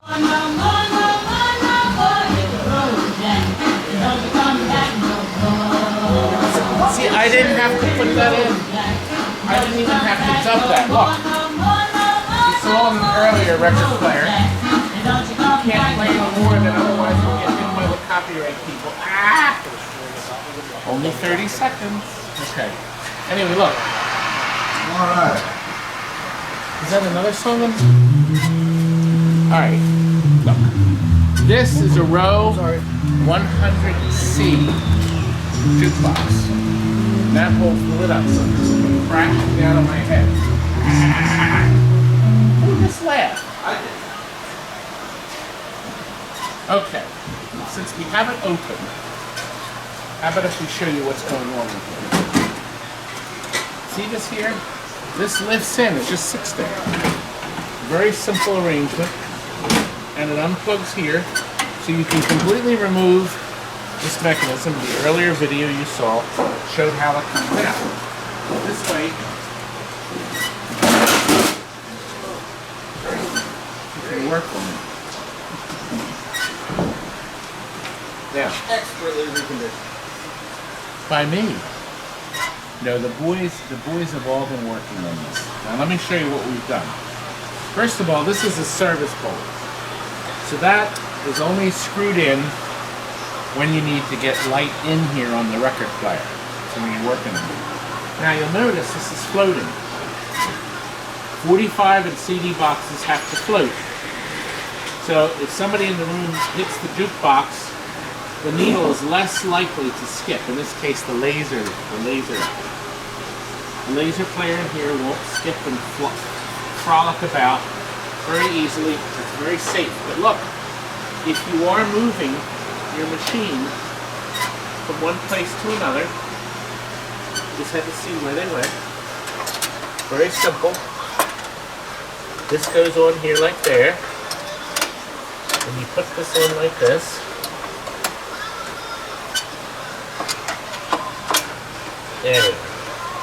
See, I didn't have to put that in. I didn't even have to dub that. Look. You saw in an earlier record player. You can't play no more than otherwise we'll get hit by the copyright people. Ah! Only 30 seconds. Okay. Anyway, look. Alright. Is that another song? Alright. Look. This is a Rowe 100C jukebox. And that holds the lid up so it's crashing down on my head. Who just laughed? I did. Okay. Since we have it open, how about if we show you what's going on with it? See this here? This lifts in, it just sits there. Very simple arrangement. And it unplugs here, so you can completely remove this mechanism. The earlier video you saw showed how it comes out. This way, you can work on it. Now, Expertly reconditioned. by me. No, the boys have all been working on this. Now let me show you what we've done. First of all, this is a service bowl. So that is only screwed in when you need to get light in here on the record player. So when you're working on it. Now you'll notice this is floating. 45 and CD boxes have to float. So if somebody in the room hits the jukebox, the needle is less likely to skip. In this case, the laser player in here won't skip and frolic about very easily. It's very safe. But look, if you are moving your machine from one place to another, just had to see where they went. Very simple. This goes on here like there. And you put this on like this. There we go.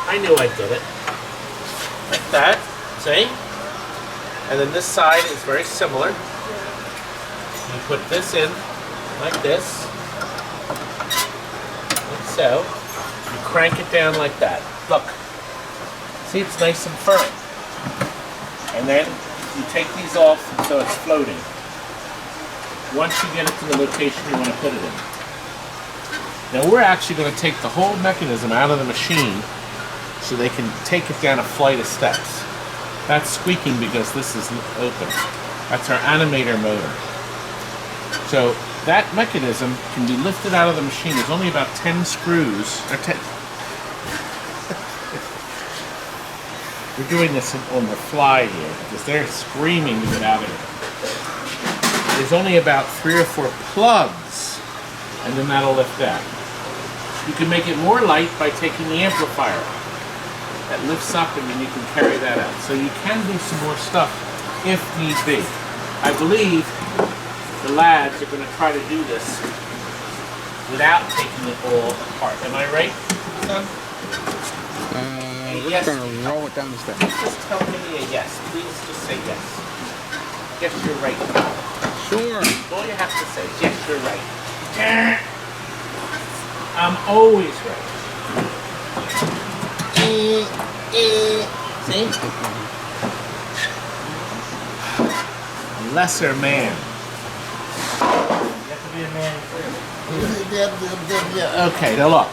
I knew I did it. Like that, see? And then this side is very similar. You put this in like this. Like so. You crank it down like that. Look. See, it's nice and firm. And then you take these off so it's floating. Once you get it to the location you want to put it in. Now we're actually going to take the whole mechanism out of the machine so they can take it down a flight of steps. That's squeaking because this is open. That's our animator motor. So that mechanism can be lifted out of the machine. There's only about 10 screws. Or 10. We're doing this on the fly here because they're screaming to get out of here. There's only about 3 or 4 plugs, and then that'll lift out. You can make it more light by taking the amplifier. That lifts up and then you can carry that out. So you can do some more stuff if need be. I believe the lads are going to try to do this without taking it all apart. Am I right, son? We're going to roll it down the steps. Just tell me a yes. Please just say yes. Yes, you're right. Sure. All you have to say is yes, you're right. I'm always right. See? Lesser man. You have to be a man first. Okay, now look.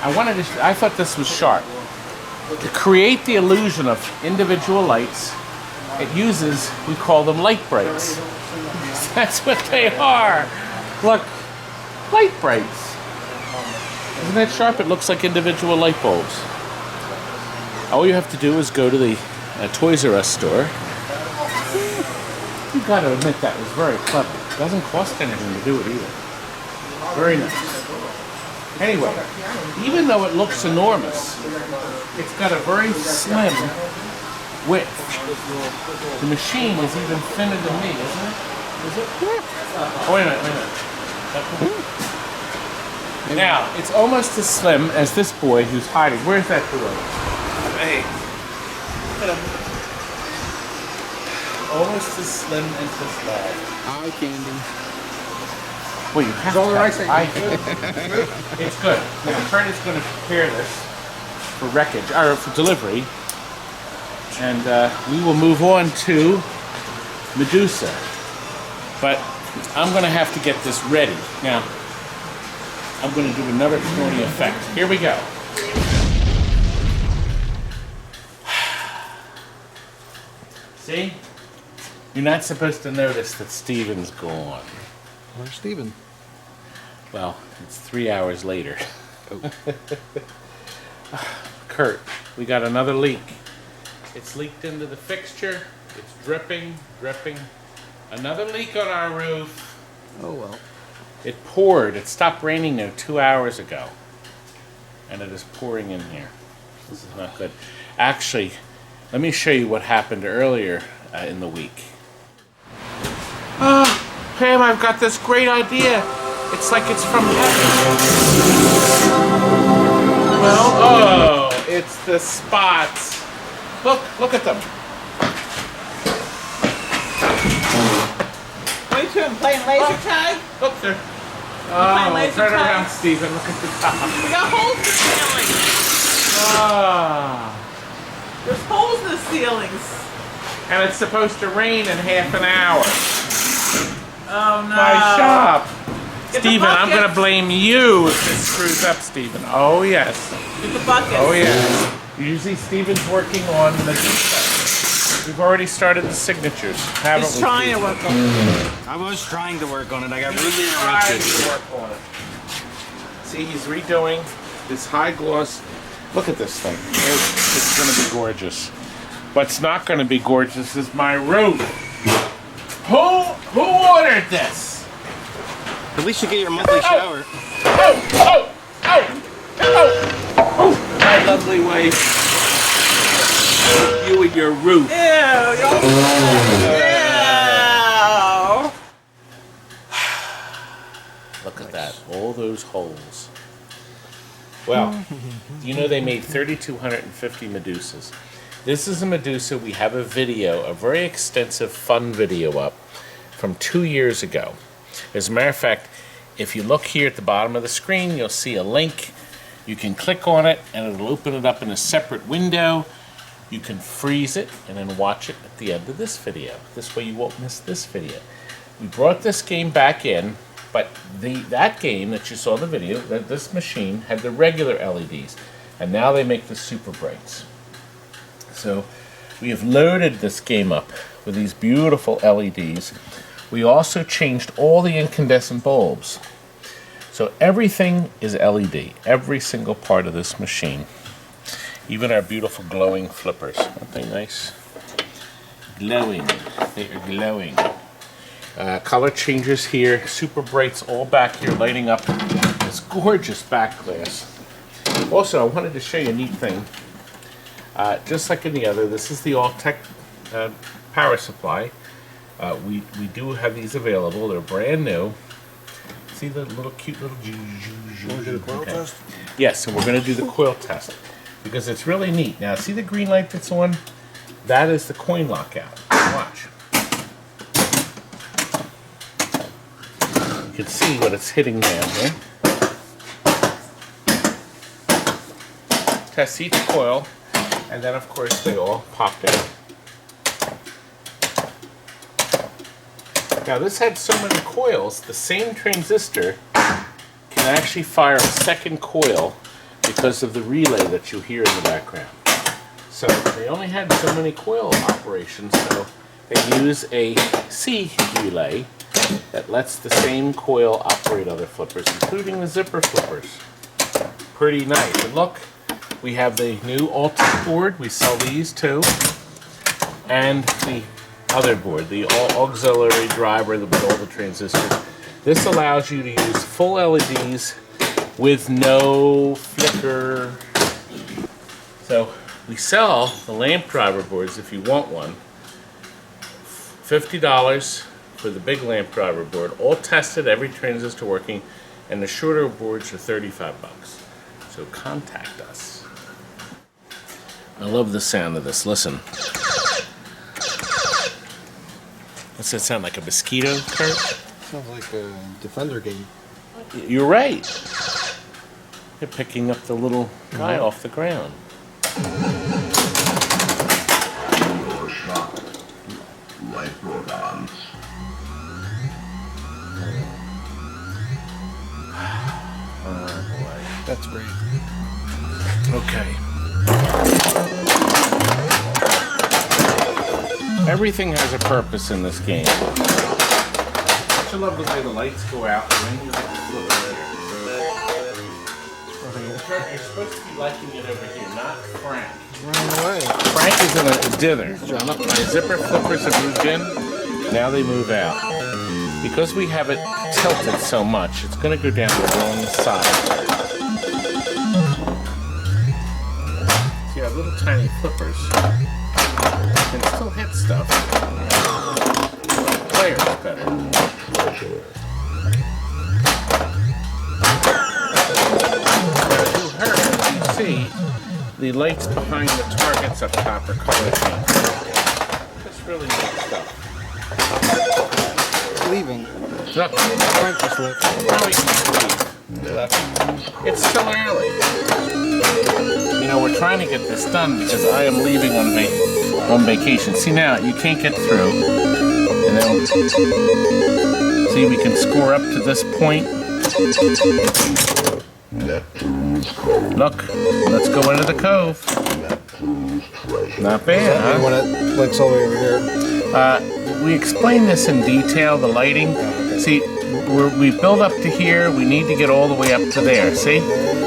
I thought this was sharp. To create the illusion of individual lights, it uses, we call them light breaks. That's what they are. Look, light breaks. Isn't that sharp? It looks like individual light bulbs. All you have to do is go to the Toys R Us store. You gotta admit that was very clever. It doesn't cost anything to do it either. Very nice. Anyway, even though it looks enormous, it's got a very slim width. The machine is even thinner than me, isn't it? Is it? Oh, wait a minute. Now, it's almost as slim as this boy who's hiding. Where's that boy? Hey. almost as slim as this lad. Eye candy. Well, you have It's all to the right have thing. It's good. Now, Kurt is going to prepare this for wreckage, or for delivery. And we will move on to Medusa. But I'm going to have to get this ready. Now, I'm going to do another corny effect. Here we go. See? You're not supposed to notice that Steven's gone. Where's Steven? Well, it's 3 hours later. Oh. Kurt, we got another leak. It's leaked into the fixture. It's dripping, dripping. Another leak on our roof. Oh well. It poured. It stopped raining there 2 hours ago. And it is pouring in here. This is not good. Actually, let me show you what happened earlier in the week. Pam, I've got this great idea. It's like it's from heaven. Well, oh, it's the spots. Look at them. What are you doing, playing laser tag? Look there. playing Oh, laser turn tag? around, Stephen. Look at the top. We got holes in the ceiling. Ah. There's holes in the ceilings. And it's supposed to rain in half an hour. Oh no. My shop. Get the Stephen, I'm bucket. going to blame you if this screws up, Stephen. Oh, yes. Get the bucket. Oh, yes. Usually Stephen's working on the details. We've already started the signatures, haven't He's we? trying to work on it. I was trying to work on it. I got He's really trying interrupted. to work on it. See, he's redoing this high gloss. Look at this thing. It's going to be gorgeous. What's not going to be gorgeous is my roof. Who ordered this? At least you get your monthly shower. Oh, my lovely wife. You and your roof. Ew, you're Ew. Look at that. All those holes. Well, you know they made 3,250 Medusas. This is a Medusa. We have a video, a very extensive, fun video up from 2 years ago. As a matter of fact, if you look here at the bottom of the screen, you'll see a link. You can click on it, and it'll open it up in a separate window. You can freeze it and then watch it at the end of this video. This way you won't miss this video. We brought this game back in, but that game that you saw in the video, this machine, had the regular LEDs, and now they make the super brights. So we have loaded this game up with these beautiful LEDs. We also changed all the incandescent bulbs. So everything is LED, every single part of this machine. Even our beautiful glowing flippers. Aren't they nice? Glowing. They are glowing. Color changes here. Super brights all back here lighting up this gorgeous back glass. Also, I wanted to show you a neat thing. Just like in the other, this is the Alltech power supply. We do have these available. They're brand new. See the little cute little... Want to do the coil test? Yes, and we're going to do the coil test because it's really neat. Now, see the green light that's on? That is the coin lockout. Watch. You can see what it's hitting down here. Test each coil, and then, of course, they all pop out. Now, this had so many coils, the same transistor can actually fire a second coil because of the relay that you hear in the background. So they only had so many coil operations, so they use a C relay that lets the same coil operate other flippers, including the zipper flippers. Pretty nice. And look, we have the new Alltech board. We sell these too. And the other board, the auxiliary driver with all the transistors. This allows you to use full LEDs with no flicker. So we sell the lamp driver boards if you want one. $50 for the big lamp driver board, all tested, every transistor working, and the shorter boards are $35. So contact us. I love the sound of this. Listen. Does that sound like a mosquito, Kurt? Sounds like a Defender game. You're right. You're picking up the little guy off the ground. That's great. Okay. Everything has a purpose in this game. Don't you love the way the lights go out when you get to look here? Kurt, you're supposed to be liking it over here, not Frank. Running away. Frank is in a dither. My zipper flippers have moved in. Now they move out. Because we have it tilted so much, it's going to go down the wrong side. See, our little tiny flippers can still hit stuff. Player's better. As you heard, you see, the lights behind the targets up top are color changed. Just really neat stuff. Leaving. Look, Frank just left. now we can leave. It's still early. You know, we're trying to get this done because I am leaving on vacation. See now, you can't get through. And then, see, we can score up to this point. Look, let's go into the cove. Not bad, huh? When it blinks all the way over here. We explained this in detail, the lighting. See, we build up to here, we need to get all the way up to there. See?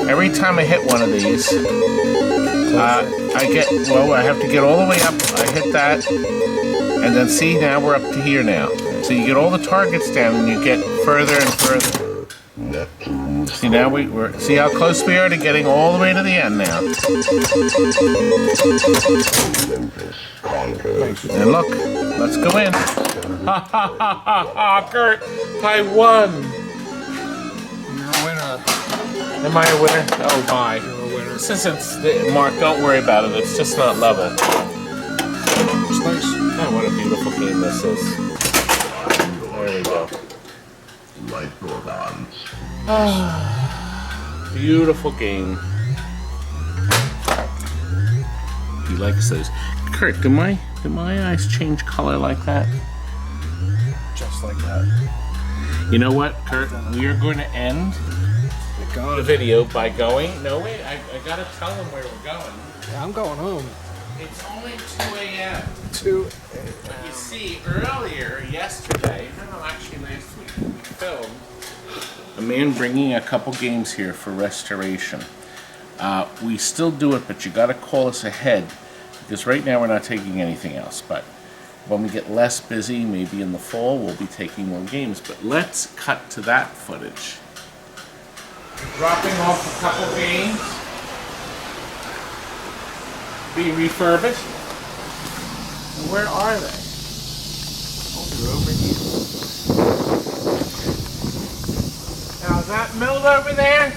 Every time I hit one of these, I have to get all the way up. I hit that, and then see, now we're up to here now. So you get all the targets down, and you get further and further. See, now see how close we are to getting all the way to the end now. And look, let's go in. Ha ha ha ha ha, Kurt, I won. You're a winner. Am I a winner? Oh my. You're a winner. This isn't, Mark, don't worry about it. It's just not level. It's nice. Oh, what a beautiful game this is. There we go. Beautiful game. He likes those. Kurt, do my eyes change color like that? Just like that. You know what, Kurt? We are going to end the video by going. No, wait, I gotta tell them where we're going. Yeah, I'm going home. It's only 2 a.m. 2 But you see, earlier, yesterday, no, actually last week, we filmed a man bringing a couple games here for restoration. We still do it, but you got to call us ahead because right now we're not taking anything else. But when we get less busy, maybe in the fall, we'll be taking more games. But let's cut to that footage. Dropping off a couple games. Be refurbished. Where are they? Oh, they're over here. Now, is that Milt over there?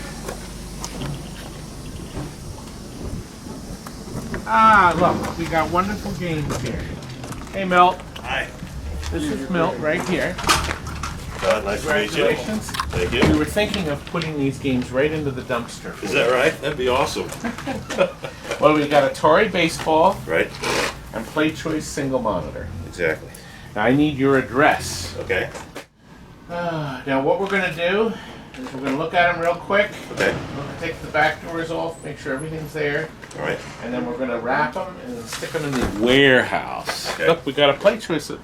Ah, look, we got wonderful games here. Hey, Milt. Hi. This is Milt right here. Nice to meet you. Congratulations. Thank We you. were thinking of putting these games right into the dumpster. Is that right? That'd be awesome. Well, we got Atari Baseball Right? and Playchoice single monitor. Exactly. Now, I need your address. Okay. Now, what we're going to do is we're going to look at them real quick. Okay. We're going to take the back doors off, make sure everything's there, All right. and then we're going to wrap them and then stick them in the warehouse. Okay. Look, we got a Playchoice that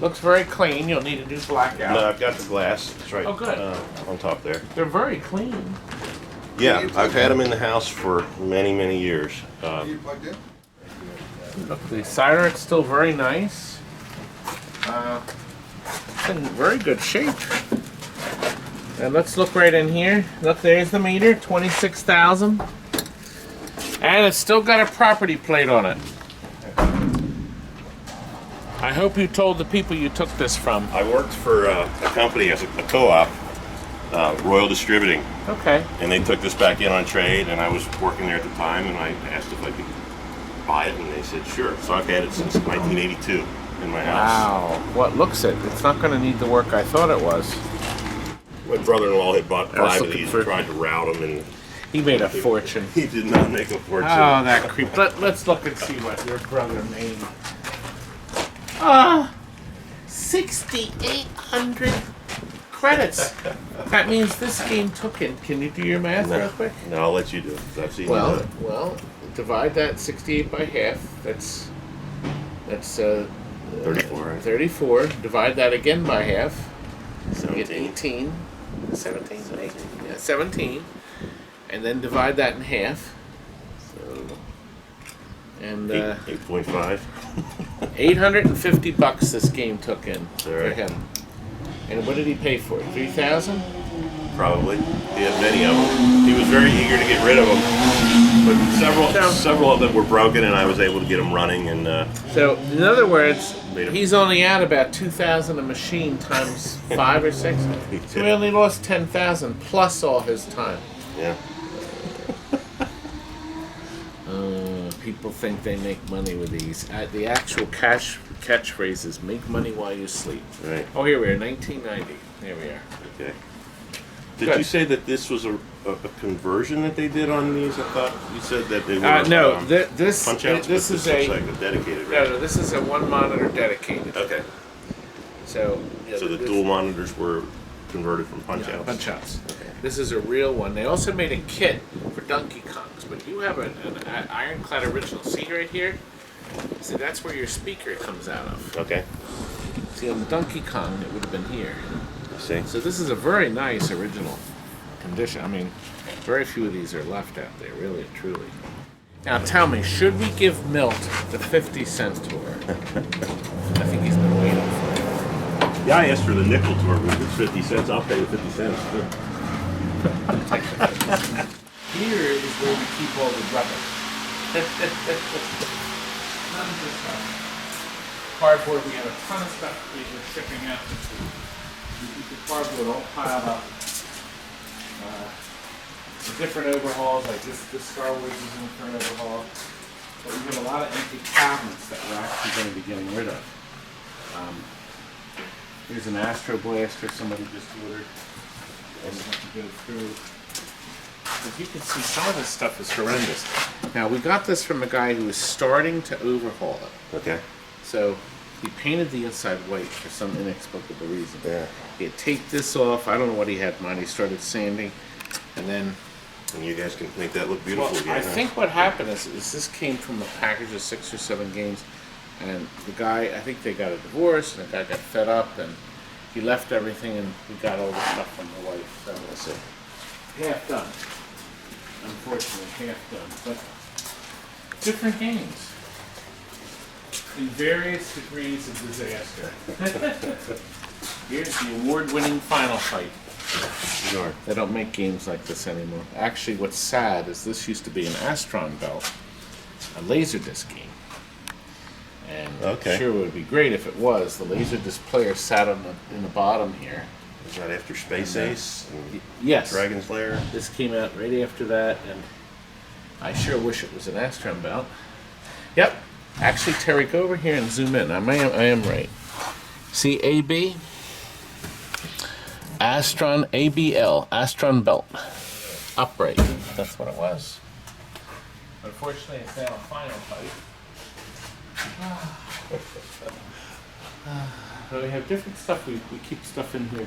looks very clean. You'll need a new blackout. No, I've got the glass. It's right Oh, good. on top there. They're very clean. Yeah, I've had them in the house for many, many years. You plugged in? Look, the Cyric's still very nice. It's in very good shape. And let's look right in here. Look, there's the meter, 26,000. And it's still got a property plate on it. I hope you told the people you took this from. I worked for a company as a co-op, Royal Distributing, Okay. and they took this back in on trade, and I was working there at the time, and I asked if I could buy it, and they said sure. So I've had it since 1982. in my house. Wow. What looks it? It's not going to need the work I thought it was. My brother-in-law had bought I was 5 of looking these for- and tried to route them, and He made a fortune. he did not make a fortune. Oh, that creep. Let's look and see what your brother made. 6,800 credits. That means this game took in. Can you do your math real quick? No, I'll let you do it. 'Cause I've seen you do Well, it. divide that 68 by half. That's 34, right? 34. Divide that again by half. So you get 17. 17, 18. Yeah, 17. And then divide that in half. And 8.5. $850 this game took in for Alright. him. And what did he pay for it? 3,000? Probably. He had many of them. He was very eager to get rid of them, but several of them were broken, and I was able to get them running. And So, in other words, Made him- he's only at about 2,000 a machine times 5 or 6. So he only lost 10,000 plus all his time. yeah, People think they make money with these. The actual catchphrase is "make money while you sleep." right. Oh, here we are, 1990. There we are. Okay. Did Good. you say that this was a conversion that they did on these? I thought you said that they were No, this punch outs. this but is looks a like a dedicated. no, Right? no. This is a one monitor dedicated. Okay. So yeah, So the this- dual monitors were converted from punch Yeah, outs. punch outs. Okay. This is a real one. They also made a kit for Donkey Kongs, but you have an ironclad original. See right here? See, that's where your speaker comes out of. Okay. See, on the Donkey Kong, it would have been here. I see. So this is a very nice original condition. I mean, very few of these are left out there, really and truly. Now tell me, should we give Milt the 50 cents tour? I think he's been waiting for it. Yeah, I asked for the nickel tour, but if it's 50 cents, I'll pay the 50 cents. Here is where we keep all the rubbish. None of this stuff. Cardboard, we have a ton of stuff we're shipping out to food. We keep the cardboard all piled up. The different overhauls, like this Star Wars is in for an overhaul. But we have a lot of empty cabinets that we're actually going to be getting rid of. Here's an Astro Blaster somebody just ordered. And we have to go through. As you can see, some of this stuff is horrendous. Now, we got this from a guy who was starting to overhaul it. Okay. So, he painted the inside white for some inexplicable reason. Yeah. He had taped this off. I don't know what he had in mind. He started sanding. And then, And you guys can make that look beautiful again. I huh? think what happened is this came from a package of 6 or 7 games. And the guy, I think they got a divorce, and the guy got fed up, and he left everything, and we got all the stuff from the wife. So, That's it. half done. Unfortunately, half done. But different games. In various degrees of disaster. Here's the award-winning Final Fight. Sure. They don't make games like this anymore. Actually, what's sad is this used to be an Astron belt, a Laserdisc game. And Okay. sure would be great if it was. The Laserdisc player sat in the bottom here. Was that after Space And, Ace and Yes. Dragon's Lair? This came out right after that, and I sure wish it was an Astron belt. Yep. Actually, Terry, go over here and zoom in. I am right. See AB? Astron ABL, Astron belt. Upright. That's what it was. Unfortunately, it's now a Final Fight. So we have different stuff. We keep stuff in here.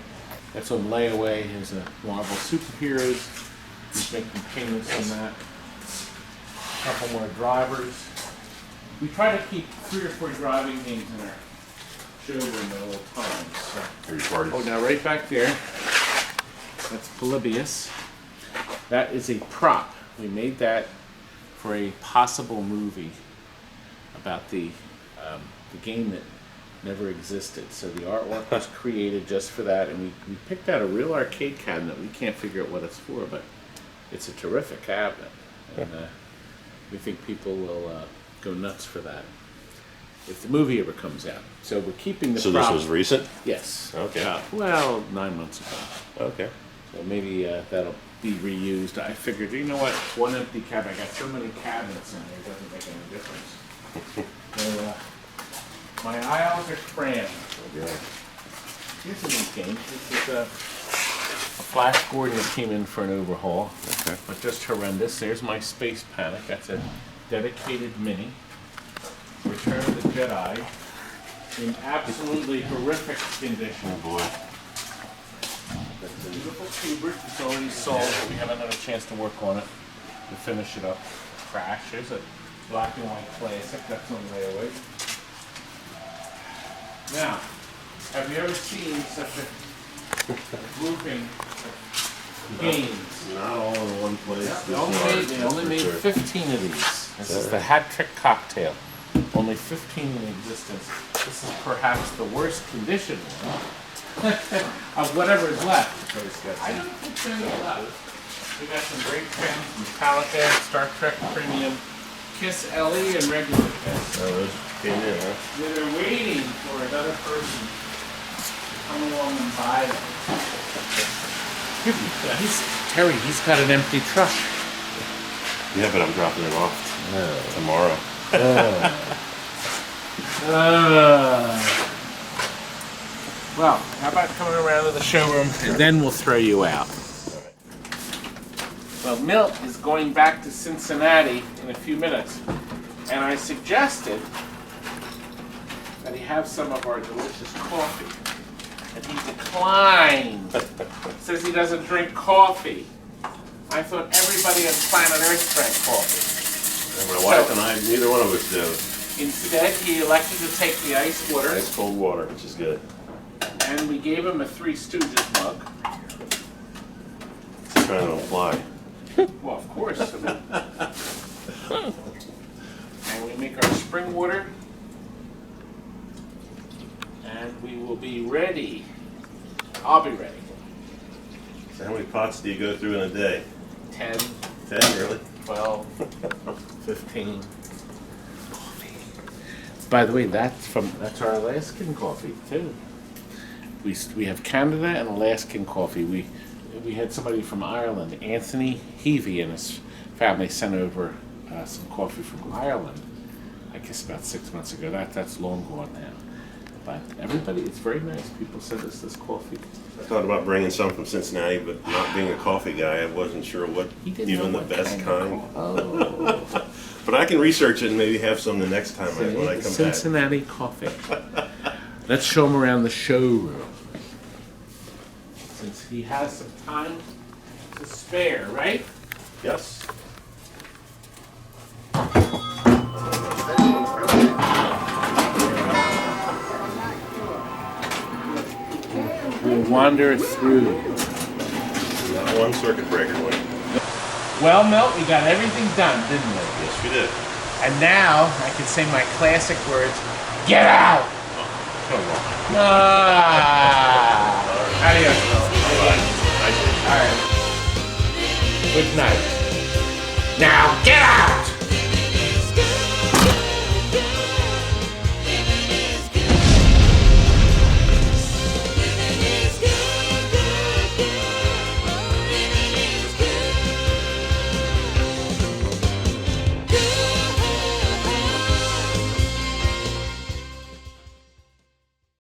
That's on layaway. Here's a Marvel Superheroes. He's making payments on that. A couple more drivers. We try to keep 3 or 4 driving games in our showroom at all times. So. Oh, now right back there, that's Polybius. That is a prop. We made that for a possible movie about the game that never existed. So the artwork was created just for that, and we picked out a real arcade cabinet. We can't figure out what it's for, but it's a terrific cabinet, and we think people will go nuts for that if the movie ever comes out. So we're keeping the So prop. this was recent? Yes. Okay. Well, 9 months ago. Okay. So maybe that'll be reused. I figured, you know what, one empty cabinet. I got so many cabinets in there, it doesn't make any difference. So, My aisles are crammed. Yeah. Here's a neat game. This is a Flash Gordon that came in for an overhaul, but just horrendous. There's my Space Panic. That's a dedicated mini. Return of the Jedi in absolutely horrific condition. Oh boy. That's a beautiful tuber. It's already sold, but we haven't had a chance to work on it to finish it up. Crash. There's a black and white classic. That's on layaway. Now, have you ever seen such a grouping of games? Not all in one place. They only made 15 of these. This is the Hat Trick Cocktail. Only 15 in existence. This is perhaps the worst condition one of whatever's left. I don't think there's any left. We got some great pens, Metallica, Star Trek Premium, Kiss LE, and regular Kiss. Oh, those came in, huh? They're waiting for another person to come along and buy them. Terry, he's got an empty truck. Yeah, but I'm dropping it off tomorrow. Well, how about coming around to the showroom and then we'll throw you out. Well, Milt is going back to Cincinnati in a few minutes, and I suggested that he have some of our delicious coffee, and he declined. Says he doesn't drink coffee. I thought everybody on planet Earth drank coffee. And my wife and I, neither one of us do. Instead, he elected to take the ice water, Nice cold water, which is good. and we gave him a Three Stooges mug. It's trying to apply. Well, of course. And we make our spring water, and we will be ready. I'll be ready. So how many pots do you go through in a day? 10, 10, really? 12, 15. Coffee. By the way, that's our Alaskan coffee too. We have Canada and Alaskan coffee. We had somebody from Ireland, Anthony Heavey, and his family sent over some coffee from Ireland. I guess about 6 months ago. That's long gone now. But everybody, it's very nice. People send us this coffee. I thought about bringing some from Cincinnati, but not being a coffee guy, I wasn't sure what even the best kind. Oh. But I can research it and maybe have some the next time when I come Cincinnati coffee. Let's show him around the showroom. Since he has some time to spare, right? back. Yes. We'll wander through. That one circuit breaker went. Well, Milt, we got everything done, didn't we? Yes, we did. And now I can say my classic words, get out! Come on. Ah! Adios. Bye-bye. All right. Good night.